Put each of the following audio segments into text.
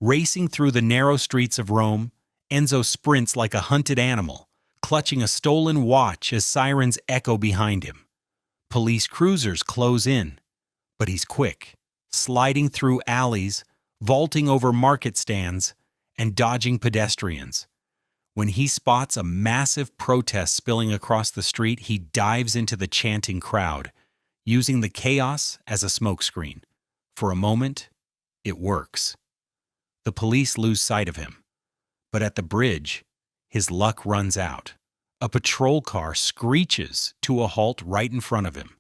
Racing through the narrow streets of Rome, Enzo sprints like a hunted animal, clutching a stolen watch as sirens echo behind him. Police cruisers close in, but he's quick, sliding through alleys, vaulting over market stands, and dodging pedestrians. When he spots a massive protest spilling across the street, he dives into the chanting crowd, using the chaos as a smokescreen. For a moment, it works. The police lose sight of him, but at the bridge, his luck runs out. A patrol car screeches to a halt right in front of him.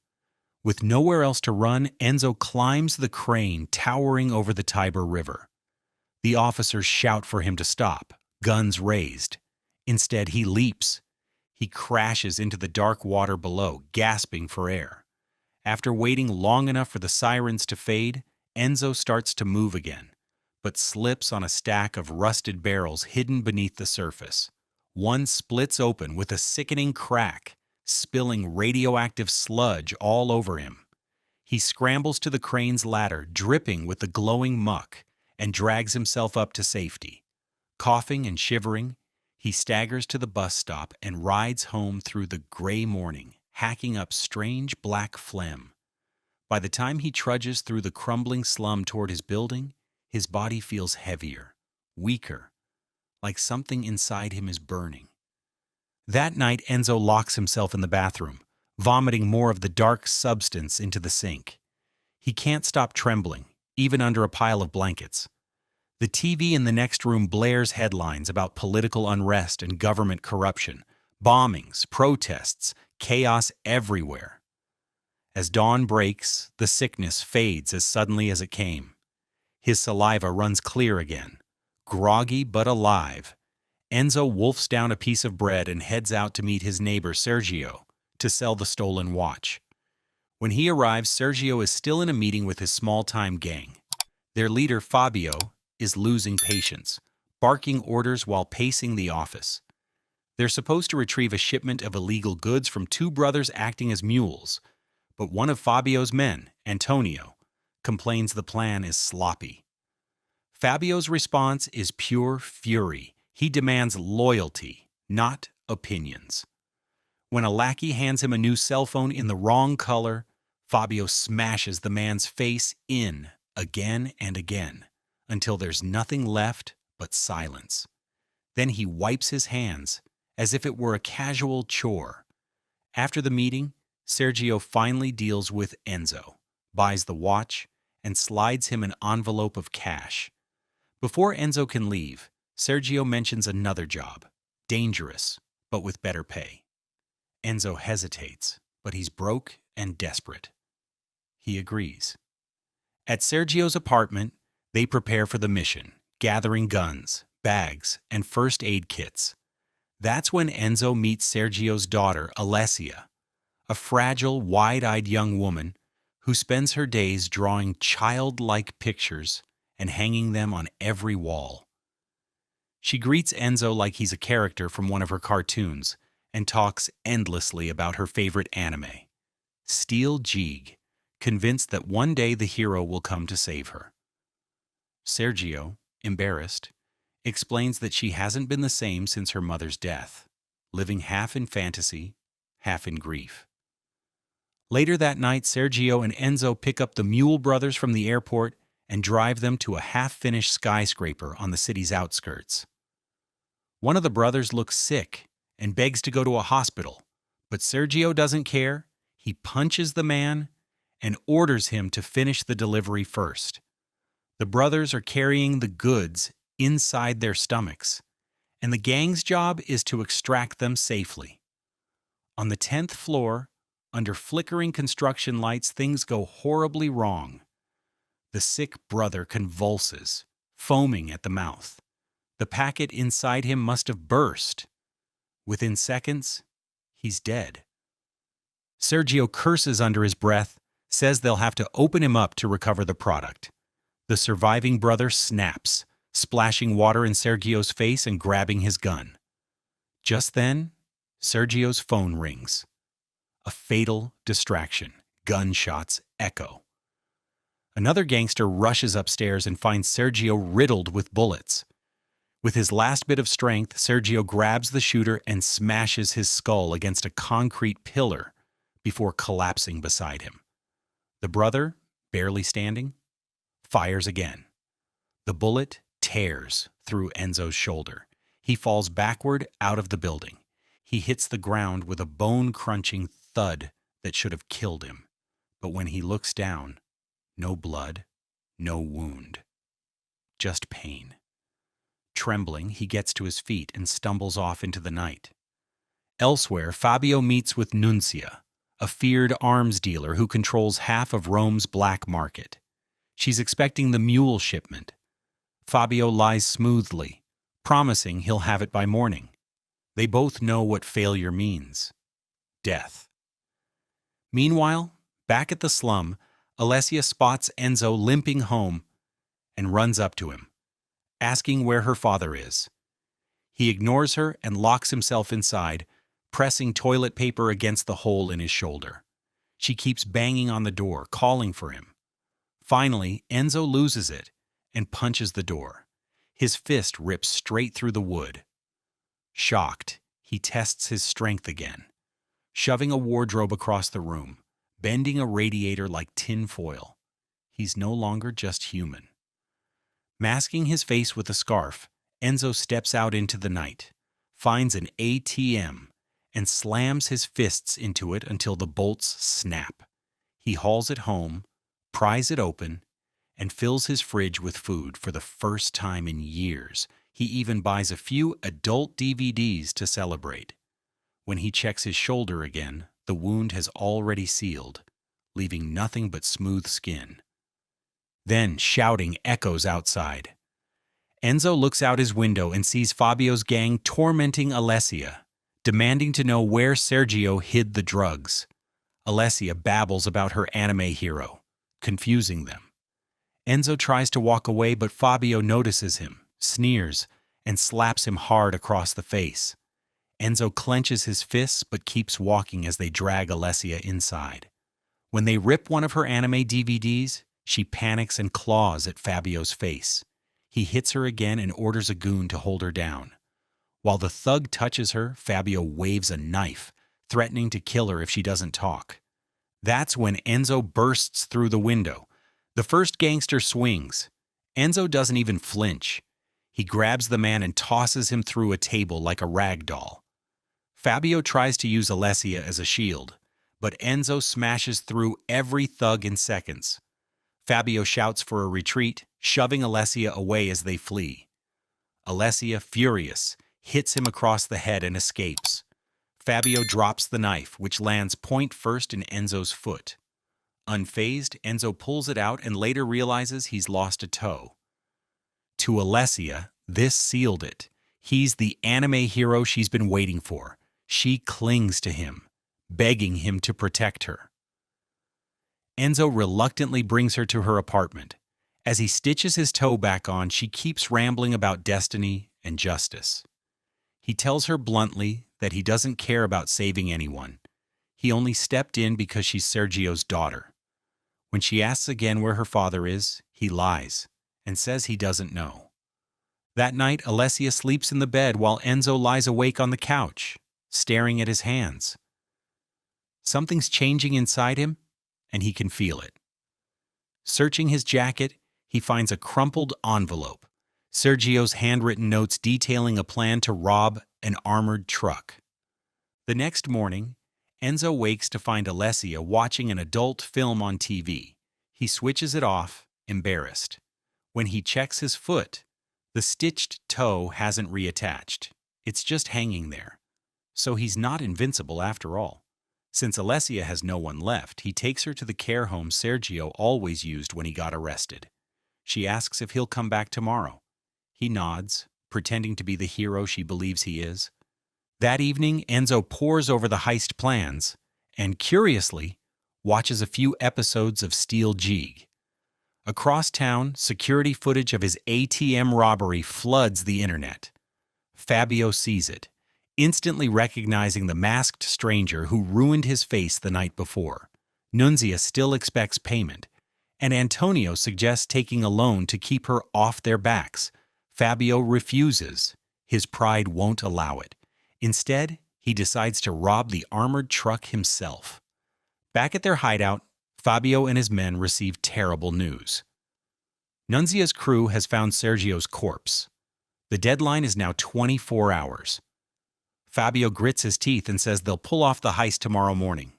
With nowhere else to run, Enzo climbs the crane towering over the Tiber River. The officers shout for him to stop, guns raised. Instead, he leaps. He crashes into the dark water below, gasping for air. After waiting long enough for the sirens to fade, Enzo starts to move again, but slips on a stack of rusted barrels hidden beneath the surface. One splits open with a sickening crack, spilling radioactive sludge all over him. He scrambles to the crane's ladder, dripping with the glowing muck, and drags himself up to safety. Coughing and shivering, he staggers to the bus stop and rides home through the gray morning, hacking up strange black phlegm. By the time he trudges through the crumbling slum toward his building, his body feels heavier, weaker, like something inside him is burning. That night, Enzo locks himself in the bathroom, vomiting more of the dark substance into the sink. He can't stop trembling, even under a pile of blankets. The TV in the next room blares headlines about political unrest and government corruption, bombings, protests, chaos everywhere. As dawn breaks, the sickness fades as suddenly as it came. His saliva runs clear again. Groggy but alive, Enzo wolfs down a piece of bread and heads out to meet his neighbor Sergio to sell the stolen watch. When he arrives, Sergio is still in a meeting with his small-time gang. Their leader, Fabio, is losing patience, barking orders while pacing the office. They're supposed to retrieve a shipment of illegal goods from two brothers acting as mules, but one of Fabio's men, Antonio, complains the plan is sloppy. Fabio's response is pure fury. He demands loyalty, not opinions. When a lackey hands him a new cell phone in the wrong color, Fabio smashes the man's face in again and again, until there's nothing left but silence. Then he wipes his hands as if it were a casual chore. After the meeting, Sergio finally deals with Enzo, buys the watch, and slides him an envelope of cash. Before Enzo can leave, Sergio mentions another job, dangerous, but with better pay. Enzo hesitates, but he's broke and desperate. He agrees. At Sergio's apartment, they prepare for the mission, gathering guns, bags, and first aid kits. That's when Enzo meets Sergio's daughter, Alessia, a fragile, wide-eyed young woman who spends her days drawing childlike pictures and hanging them on every wall. She greets Enzo like he's a character from one of her cartoons and talks endlessly about her favorite anime, Steel Jeeg, convinced that one day the hero will come to save her. Sergio, embarrassed, explains that she hasn't been the same since her mother's death, living half in fantasy, half in grief. Later that night, Sergio and Enzo pick up the Mule brothers from the airport and drive them to a half-finished skyscraper on the city's outskirts. One of the brothers looks sick and begs to go to a hospital, but Sergio doesn't care. He punches the man and orders him to finish the delivery first. The brothers are carrying the goods inside their stomachs, and the gang's job is to extract them safely. On the 10th floor, under flickering construction lights, things go horribly wrong. The sick brother convulses, foaming at the mouth. The packet inside him must have burst. Within seconds, he's dead. Sergio curses under his breath, says they'll have to open him up to recover the product. The surviving brother snaps, splashing water in Sergio's face and grabbing his gun. Just then, Sergio's phone rings. A fatal distraction. Gunshots echo. Another gangster rushes upstairs and finds Sergio riddled with bullets. With his last bit of strength, Sergio grabs the shooter and smashes his skull against a concrete pillar before collapsing beside him. The brother, barely standing, fires again. The bullet tears through Enzo's shoulder. He falls backward out of the building. He hits the ground with a bone-crunching thud that should have killed him. But when he looks down, no blood, no wound, just pain. Trembling, he gets to his feet and stumbles off into the night. Elsewhere, Fabio meets with Nunzia, a feared arms dealer who controls half of Rome's black market. She's expecting the mule shipment. Fabio lies smoothly, promising he'll have it by morning. They both know what failure means: death. Meanwhile, back at the slum, Alessia spots Enzo limping home and runs up to him, asking where her father is. He ignores her and locks himself inside, pressing toilet paper against the hole in his shoulder. She keeps banging on the door, calling for him. Finally, Enzo loses it and punches the door. His fist rips straight through the wood. Shocked, he tests his strength again, shoving a wardrobe across the room, bending a radiator like tin foil. He's no longer just human. Masking his face with a scarf, Enzo steps out into the night, finds an ATM, and slams his fists into it until the bolts snap. He hauls it home, pries it open, and fills his fridge with food for the first time in years. He even buys a few adult DVDs to celebrate. When he checks his shoulder again, the wound has already sealed, leaving nothing but smooth skin. Then shouting echoes outside. Enzo looks out his window and sees Fabio's gang tormenting Alessia, demanding to know where Sergio hid the drugs. Alessia babbles about her anime hero, confusing them. Enzo tries to walk away, but Fabio notices him, sneers, and slaps him hard across the face. Enzo clenches his fists but keeps walking as they drag Alessia inside. When they rip one of her anime DVDs, she panics and claws at Fabio's face. He hits her again and orders a goon to hold her down. While the thug touches her, Fabio waves a knife, threatening to kill her if she doesn't talk. That's when Enzo bursts through the window. The first gangster swings. Enzo doesn't even flinch. He grabs the man and tosses him through a table like a rag doll. Fabio tries to use Alessia as a shield, but Enzo smashes through every thug in seconds. Fabio shouts for a retreat, shoving Alessia away as they flee. Alessia, furious, hits him across the head and escapes. Fabio drops the knife, which lands point first in Enzo's foot. Unfazed, Enzo pulls it out and later realizes he's lost a toe. To Alessia, this sealed it. He's the anime hero she's been waiting for. She clings to him, begging him to protect her. Enzo reluctantly brings her to her apartment. As he stitches his toe back on, she keeps rambling about destiny and justice. He tells her bluntly that he doesn't care about saving anyone. He only stepped in because she's Sergio's daughter. When she asks again where her father is, he lies and says he doesn't know. That night, Alessia sleeps in the bed while Enzo lies awake on the couch, staring at his hands. Something's changing inside him, and he can feel it. Searching his jacket, he finds a crumpled envelope, Sergio's handwritten notes detailing a plan to rob an armored truck. The next morning, Enzo wakes to find Alessia watching an adult film on TV. He switches it off, embarrassed. When he checks his foot, the stitched toe hasn't reattached. It's just hanging there. So he's not invincible after all. Since Alessia has no one left, he takes her to the care home Sergio always used when he got arrested. She asks if he'll come back tomorrow. He nods, pretending to be the hero she believes he is. That evening, Enzo pores over the heist plans and, curiously, watches a few episodes of Steal Jeeg. Across town, security footage of his ATM robbery floods the internet. Fabio sees it, instantly recognizing the masked stranger who ruined his face the night before. Nunzia still expects payment, and Antonio suggests taking a loan to keep her off their backs. Fabio refuses. His pride won't allow it. Instead, he decides to rob the armored truck himself. Back at their hideout, Fabio and his men receive terrible news. Nunzia's crew has found Sergio's corpse. The deadline is now 24 hours. Fabio grits his teeth and says they'll pull off the heist tomorrow morning.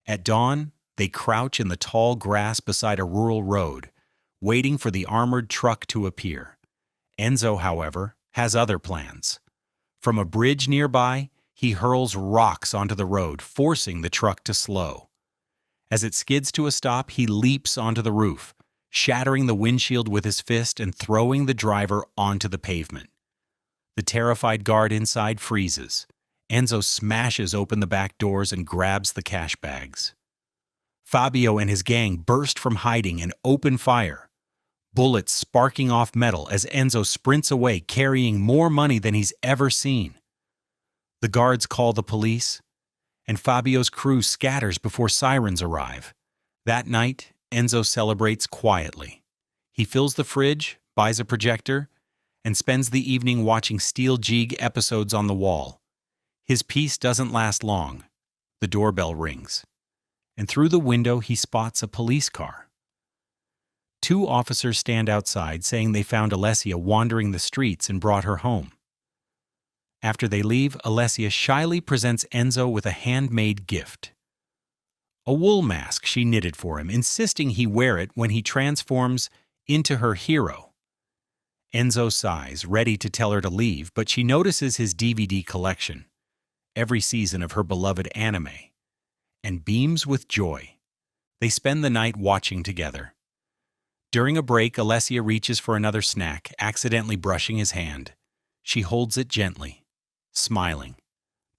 At dawn, they crouch in the tall grass beside a rural road, waiting for the armored truck to appear. Enzo, however, has other plans. From a bridge nearby, he hurls rocks onto the road, forcing the truck to slow. As it skids to a stop, he leaps onto the roof, shattering the windshield with his fist and throwing the driver onto the pavement. The terrified guard inside freezes. Enzo smashes open the back doors and grabs the cash bags. Fabio and his gang burst from hiding and open fire, bullets sparking off metal as Enzo sprints away carrying more money than he's ever seen. The guards call the police, and Fabio's crew scatters before sirens arrive. That night, Enzo celebrates quietly. He fills the fridge, buys a projector, and spends the evening watching Steel Jeeg episodes on the wall. His peace doesn't last long. The doorbell rings, and through the window he spots a police car. 2 officers stand outside saying they found Alessia wandering the streets and brought her home. After they leave, Alessia shyly presents Enzo with a handmade gift. A wool mask she knitted for him, insisting he wear it when he transforms into her hero. Enzo sighs, ready to tell her to leave, but she notices his DVD collection, every season of her beloved anime, and beams with joy. They spend the night watching together. During a break, Alessia reaches for another snack, accidentally brushing his hand. She holds it gently, smiling.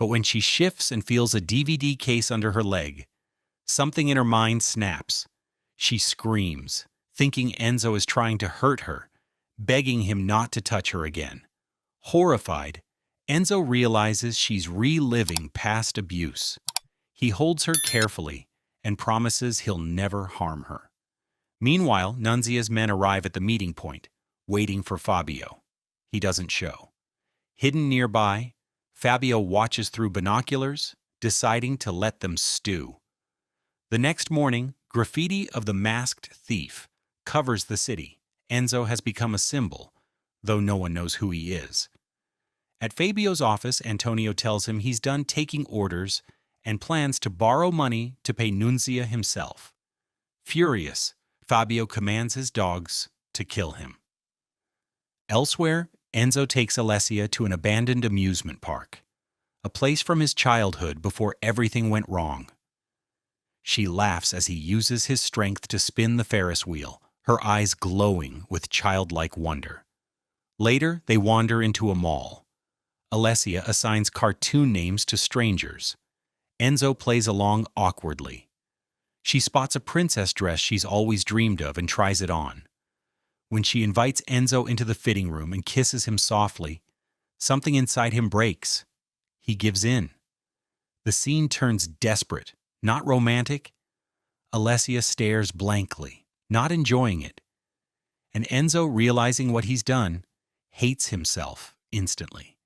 But when she shifts and feels a DVD case under her leg, something in her mind snaps. She screams, thinking Enzo is trying to hurt her, begging him not to touch her again. Horrified, Enzo realizes she's reliving past abuse. He holds her carefully and promises he'll never harm her. Meanwhile, Nunzia's men arrive at the meeting point, waiting for Fabio. He doesn't show. Hidden nearby, Fabio watches through binoculars, deciding to let them stew. The next morning, graffiti of the masked thief covers the city. Enzo has become a symbol, though no one knows who he is. At Fabio's office, Antonio tells him he's done taking orders and plans to borrow money to pay Nunzia himself. Furious, Fabio commands his dogs to kill him. Elsewhere, Enzo takes Alessia to an abandoned amusement park, a place from his childhood before everything went wrong. She laughs as he uses his strength to spin the Ferris wheel, her eyes glowing with childlike wonder. Later, they wander into a mall. Alessia assigns cartoon names to strangers. Enzo plays along awkwardly. She spots a princess dress she's always dreamed of and tries it on. When she invites Enzo into the fitting room and kisses him softly, something inside him breaks. He gives in. The scene turns desperate, not romantic. Alessia stares blankly, not enjoying it. And Enzo, realizing what he's done, hates himself instantly.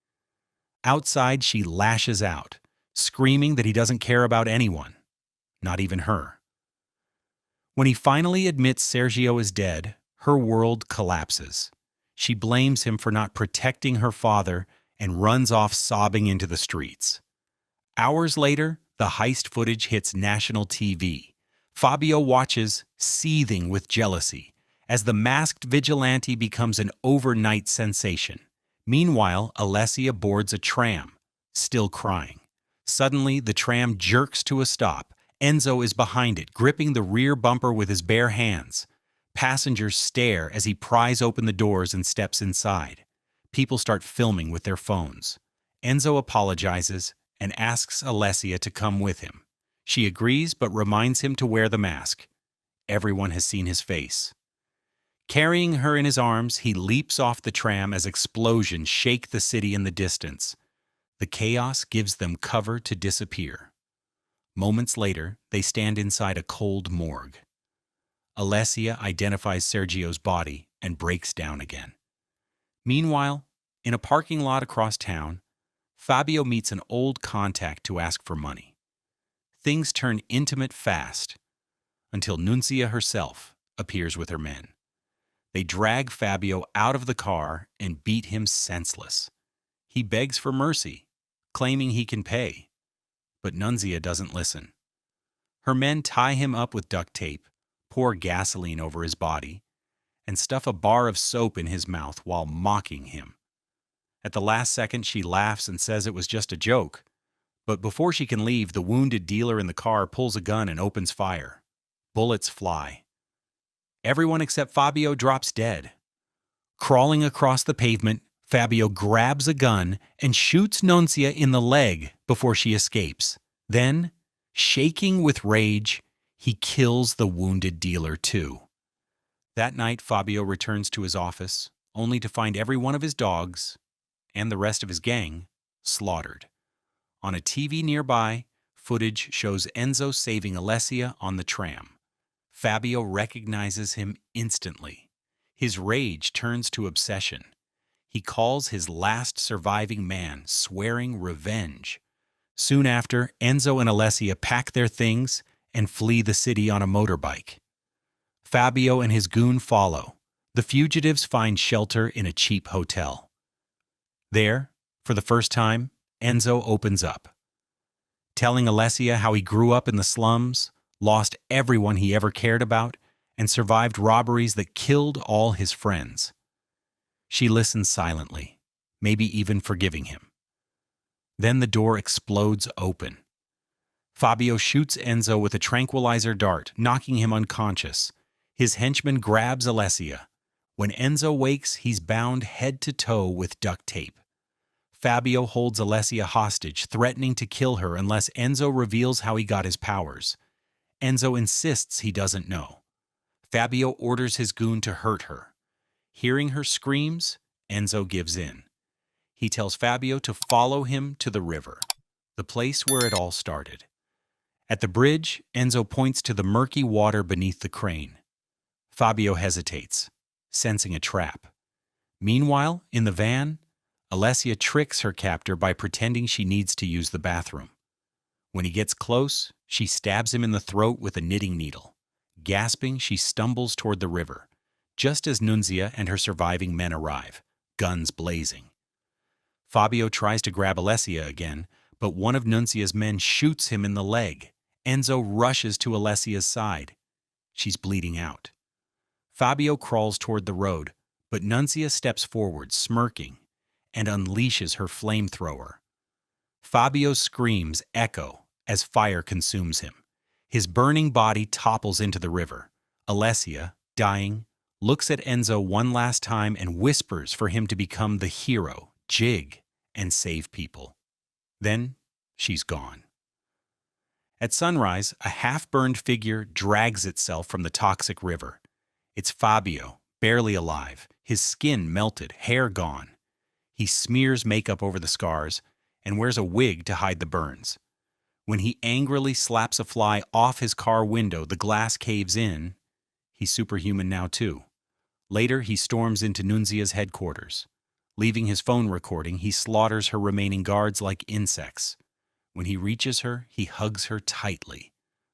Outside, she lashes out, screaming that he doesn't care about anyone, not even her. When he finally admits Sergio is dead, her world collapses. She blames him for not protecting her father and runs off sobbing into the streets. Hours later, the heist footage hits national TV. Fabio watches, seething with jealousy, as the masked vigilante becomes an overnight sensation. Meanwhile, Alessia boards a tram, still crying. Suddenly, the tram jerks to a stop. Enzo is behind it, gripping the rear bumper with his bare hands. Passengers stare as he pries open the doors and steps inside. People start filming with their phones. Enzo apologizes and asks Alessia to come with him. She agrees but reminds him to wear the mask. Everyone has seen his face. Carrying her in his arms, he leaps off the tram as explosions shake the city in the distance. The chaos gives them cover to disappear. Moments later, they stand inside a cold morgue. Alessia identifies Sergio's body and breaks down again. Meanwhile, in a parking lot across town, Fabio meets an old contact to ask for money. Things turn intimate fast until Nunzia herself appears with her men. They drag Fabio out of the car and beat him senseless. He begs for mercy, claiming he can pay, but Nunzia doesn't listen. Her men tie him up with duct tape, pour gasoline over his body, and stuff a bar of soap in his mouth while mocking him. At the last second, she laughs and says it was just a joke, but before she can leave, the wounded dealer in the car pulls a gun and opens fire. Bullets fly. Everyone except Fabio drops dead. Crawling across the pavement, Fabio grabs a gun and shoots Nunzia in the leg before she escapes. Then, shaking with rage, he kills the wounded dealer too. That night, Fabio returns to his office, only to find every one of his dogs and the rest of his gang slaughtered. On a TV nearby, footage shows Enzo saving Alessia on the tram. Fabio recognizes him instantly. His rage turns to obsession. He calls his last surviving man, swearing revenge. Soon after, Enzo and Alessia pack their things and flee the city on a motorbike. Fabio and his goon follow. The fugitives find shelter in a cheap hotel. There, for the first time, Enzo opens up, telling Alessia how he grew up in the slums, lost everyone he ever cared about, and survived robberies that killed all his friends. She listens silently, maybe even forgiving him. Then the door explodes open. Fabio shoots Enzo with a tranquilizer dart, knocking him unconscious. His henchman grabs Alessia. When Enzo wakes, he's bound head to toe with duct tape. Fabio holds Alessia hostage, threatening to kill her unless Enzo reveals how he got his powers. Enzo insists he doesn't know. Fabio orders his goon to hurt her. Hearing her screams, Enzo gives in. He tells Fabio to follow him to the river, the place where it all started. At the bridge, Enzo points to the murky water beneath the crane. Fabio hesitates, sensing a trap. Meanwhile, in the van, Alessia tricks her captor by pretending she needs to use the bathroom. When he gets close, she stabs him in the throat with a knitting needle. Gasping, she stumbles toward the river, just as Nunzia and her surviving men arrive, guns blazing. Fabio tries to grab Alessia again, but one of Nunzia's men shoots him in the leg. Enzo rushes to Alessia's side. She's bleeding out. Fabio crawls toward the road, but Nunzia steps forward, smirking, and unleashes her flamethrower. Fabio's screams echo as fire consumes him. His burning body topples into the river. Alessia, dying, looks at Enzo one last time and whispers for him to become the hero, Jeeg, and save people. Then, she's gone. At sunrise, a half-burned figure drags itself from the toxic river. It's Fabio, barely alive, his skin melted, hair gone. He smears makeup over the scars and wears a wig to hide the burns. When he angrily slaps a fly off his car window, the glass caves in. He's superhuman now too. Later, he storms into Nunzia's headquarters. Leaving his phone recording, he slaughters her remaining guards like insects. When he reaches her, he hugs her tightly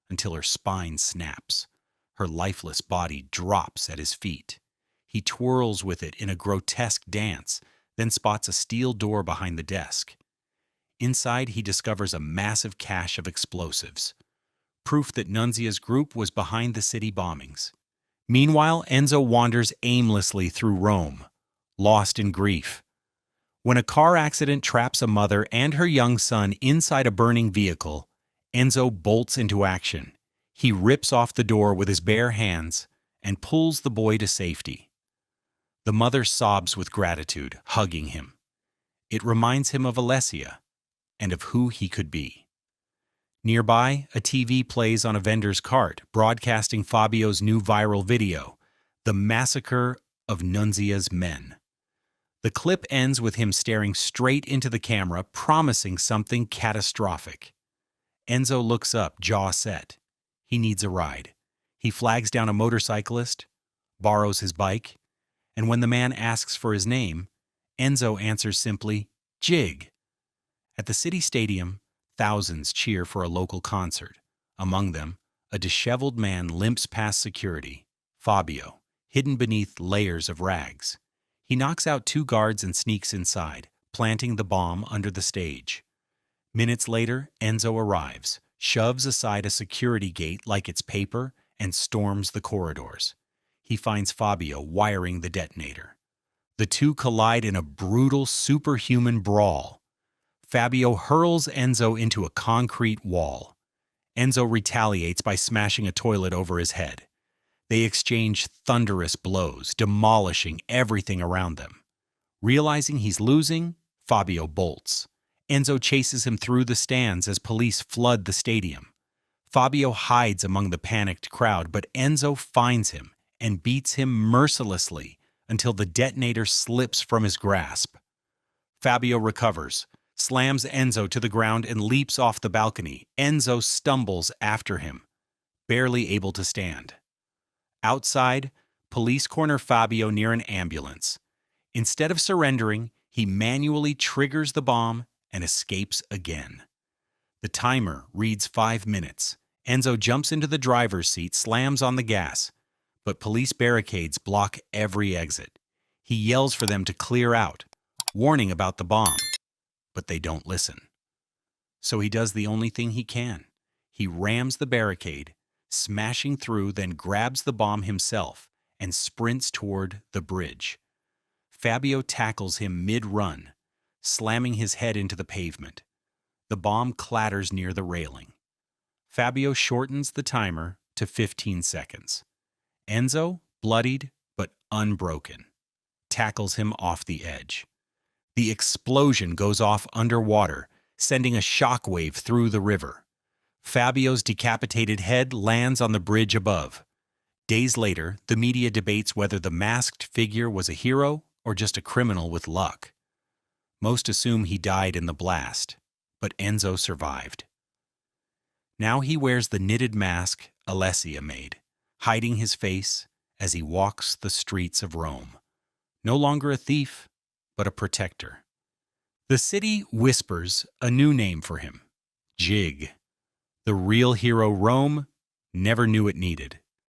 until her spine snaps. Her lifeless body drops at his feet. He twirls with it in a grotesque dance, then spots a steel door behind the desk. Inside, he discovers a massive cache of explosives, proof that Nunzia's group was behind the city bombings. Meanwhile, Enzo wanders aimlessly through Rome, lost in grief. When a car accident traps a mother and her young son inside a burning vehicle, Enzo bolts into action. He rips off the door with his bare hands and pulls the boy to safety. The mother sobs with gratitude, hugging him. It reminds him of Alessia and of who he could be. Nearby, a TV plays on a vendor's cart, broadcasting Fabio's new viral video, The Massacre of Nunzia's Men. The clip ends with him staring straight into the camera, promising something catastrophic. Enzo looks up, jaw set. He needs a ride. He flags down a motorcyclist, borrows his bike, and when the man asks for his name, Enzo answers simply, Jeeg. At the city stadium, thousands cheer for a local concert. Among them, a disheveled man limps past security, Fabio, hidden beneath layers of rags. He knocks out two guards and sneaks inside, planting the bomb under the stage. Minutes later, Enzo arrives, shoves aside a security gate like it's paper, and storms the corridors. He finds Fabio wiring the detonator. The two collide in a brutal superhuman brawl. Fabio hurls Enzo into a concrete wall. Enzo retaliates by smashing a toilet over his head. They exchange thunderous blows, demolishing everything around them. Realizing he's losing, Fabio bolts. Enzo chases him through the stands as police flood the stadium. Fabio hides among the panicked crowd, but Enzo finds him and beats him mercilessly until the detonator slips from his grasp. Fabio recovers, slams Enzo to the ground, and leaps off the balcony. Enzo stumbles after him, barely able to stand. Outside, police corner Fabio near an ambulance. Instead of surrendering, he manually triggers the bomb and escapes again. The timer reads 5 minutes. Enzo jumps into the driver's seat, slams on the gas, but police barricades block every exit. He yells for them to clear out, warning about the bomb, but they don't listen. So he does the only thing he can. He rams the barricade, smashing through, then grabs the bomb himself and sprints toward the bridge. Fabio tackles him mid-run, slamming his head into the pavement. The bomb clatters near the railing. Fabio shortens the timer to 15 seconds. Enzo, bloodied but unbroken, tackles him off the edge. The explosion goes off underwater, sending a shockwave through the river. Fabio's decapitated head lands on the bridge above. Days later, the media debates whether the masked figure was a hero or just a criminal with luck. Most assume he died in the blast, but Enzo survived. Now he wears the knitted mask Alessia made, hiding his face as he walks the streets of Rome. No longer a thief, but a protector. The city whispers a new name for him, Jeeg, the real hero Rome never knew it needed.